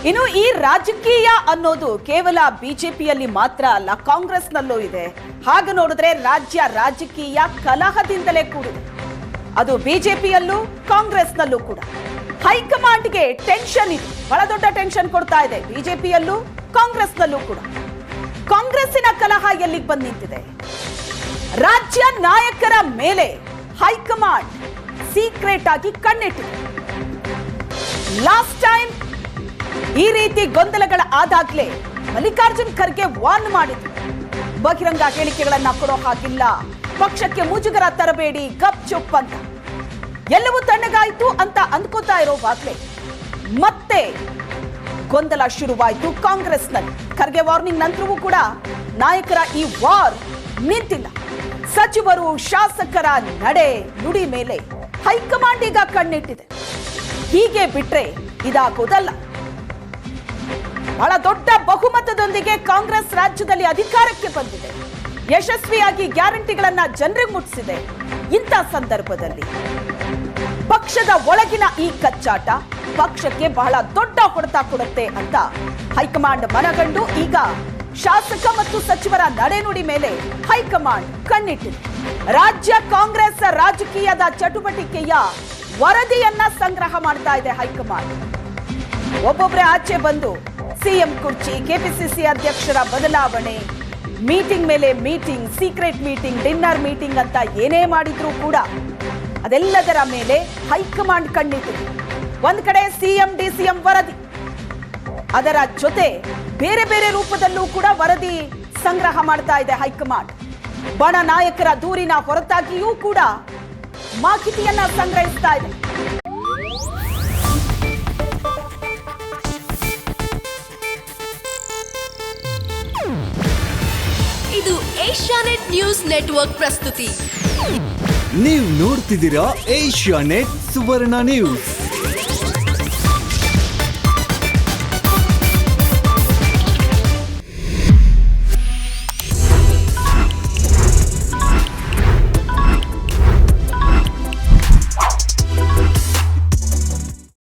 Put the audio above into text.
ಇನ್ನು ಈ ರಾಜಕೀಯ ಅನ್ನೋದು ಕೇವಲ ಬಿಜೆಪಿಯಲ್ಲಿ ಮಾತ್ರ ಅಲ್ಲ, ಕಾಂಗ್ರೆಸ್ನಲ್ಲೂ ಇದೆ. ಹಾಗೆ ನೋಡಿದ್ರೆ ರಾಜ್ಯ ರಾಜಕೀಯ ಕಲಹದಿಂದಲೇ ಕೂಡಿದೆ. ಅದು ಬಿಜೆಪಿಯಲ್ಲೂ ಕಾಂಗ್ರೆಸ್ನಲ್ಲೂ ಕೂಡ. ಹೈಕಮಾಂಡ್ಗೆ ಟೆನ್ಷನ್ ಇದೆ, ಬಹಳ ದೊಡ್ಡ ಟೆನ್ಷನ್ ಕೊಡ್ತಾ ಇದೆ ಬಿಜೆಪಿಯಲ್ಲೂ ಕಾಂಗ್ರೆಸ್ನಲ್ಲೂ ಕೂಡ. ಕಾಂಗ್ರೆಸ್ಸಿನ ಕಲಹ ಎಲ್ಲಿಗೆ ಬಂದು ನಿಂತಿದೆ? ರಾಜ್ಯ ನಾಯಕರ ಮೇಲೆ ಹೈಕಮಾಂಡ್ ಸೀಕ್ರೆಟ್ ಆಗಿ ಕಣ್ಣಿಟ್ಟಿದೆ. ಲಾಸ್ಟ್ ಟೈಮ್ ಈ ರೀತಿ ಗೊಂದಲಗಳ ಆದಾಗ್ಲೇ ಮಲ್ಲಿಕಾರ್ಜುನ್ ಖರ್ಗೆ ವಾರ್ನ್ ಮಾಡಿದ್ರು, ಬಹಿರಂಗ ಹೇಳಿಕೆಗಳನ್ನ ಕೊಡೋ ಹಾಗಿಲ್ಲ, ಪಕ್ಷಕ್ಕೆ ಮುಜುಗರ ತರಬೇಡಿ, ಗಪ್ ಚುಪ್ ಅಂತ. ಎಲ್ಲವೂ ತಣ್ಣಗಾಯ್ತು ಅಂತ ಅಂದ್ಕೋತಾ ಇರೋವಾಗ್ಲೇ ಮತ್ತೆ ಗೊಂದಲ ಶುರುವಾಯಿತು ಕಾಂಗ್ರೆಸ್ನಲ್ಲಿ. ಖರ್ಗೆ ವಾರ್ನಿಂಗ್ ನಂತರವೂ ಕೂಡ ನಾಯಕರ ಈ ವಾರ್ ನಿಂತಿಲ್ಲ. ಸಚಿವರು ಶಾಸಕರ ನಡೆ ನುಡಿ ಮೇಲೆ ಹೈಕಮಾಂಡ್ ಈಗ ಕಣ್ಣಿಟ್ಟಿದೆ. ಹೀಗೆ ಬಿಟ್ರೆ ಇದಾಗೋದಲ್ಲ. ಬಹಳ ದೊಡ್ಡ ಬಹುಮತದೊಂದಿಗೆ ಕಾಂಗ್ರೆಸ್ ರಾಜ್ಯದಲ್ಲಿ ಅಧಿಕಾರಕ್ಕೆ ಬಂದಿದೆ, ಯಶಸ್ವಿಯಾಗಿ ಗ್ಯಾರಂಟಿಗಳನ್ನ ಜನರಿಗೆ ಮುಟ್ಟಿಸಿದೆ. ಇಂಥ ಸಂದರ್ಭದಲ್ಲಿ ಪಕ್ಷದ ಒಳಗಿನ ಈ ಕಚ್ಚಾಟ ಪಕ್ಷಕ್ಕೆ ಬಹಳ ದೊಡ್ಡ ಹೊಡೆತ ಕೊಡುತ್ತೆ ಅಂತ ಹೈಕಮಾಂಡ್ ಮನಗಂಡು ಈಗ ಶಾಸಕ ಮತ್ತು ಸಚಿವರ ನಡೆನುಡಿ ಮೇಲೆ ಹೈಕಮಾಂಡ್ ಕಣ್ಣಿಟ್ಟಿದೆ. ರಾಜ್ಯ ಕಾಂಗ್ರೆಸ್ ರಾಜಕೀಯದ ಚಟುವಟಿಕೆಯ ವರದಿಯನ್ನ ಸಂಗ್ರಹ ಮಾಡ್ತಾ ಇದೆ ಹೈಕಮಾಂಡ್. ಒಬ್ಬೊಬ್ಬರೇ ಆಚೆ ಬಂದು ಸಿಎಂ ಕುರ್ಚಿ, ಕೆಪಿಸಿಸಿ ಅಧ್ಯಕ್ಷರ ಬದಲಾವಣೆ, ಮೀಟಿಂಗ್ ಮೇಲೆ meeting, secret meeting, dinner meeting ಅಂತ ಏನೇ ಮಾಡಿದ್ರೂ ಕೂಡ ಅದೆಲ್ಲದರ ಮೇಲೆ ಹೈಕಮಾಂಡ್ ಕಣ್ಣಿಟ್ಟಿದೆ. ಒಂದ್ ಕಡೆ ಸಿಎಂ ಡಿಸಿಎಂ ವರದಿ, ಅದರ ಜೊತೆ ಬೇರೆ ಬೇರೆ ರೂಪದಲ್ಲೂ ಕೂಡ ವರದಿ ಸಂಗ್ರಹ ಮಾಡ್ತಾ ಇದೆ ಹೈಕಮಾಂಡ್. ಬಣ ನಾಯಕರ ದೂರಿನ ಹೊರತಾಗಿಯೂ ಕೂಡ ಮಾಹಿತಿಯನ್ನ ಸಂಗ್ರಹಿಸ್ತಾ ಇದೆ. ಇದು ಏಷ್ಯಾನೆಟ್ ನ್ಯೂಸ್ ನೆಟ್ವರ್ಕ್ ಪ್ರಸ್ತುತಿ. ನೀವು ನೋಡ್ತಿದ್ದೀರಾ ಏಷ್ಯಾನೆಟ್ ಸುವರ್ಣ ನ್ಯೂಸ್.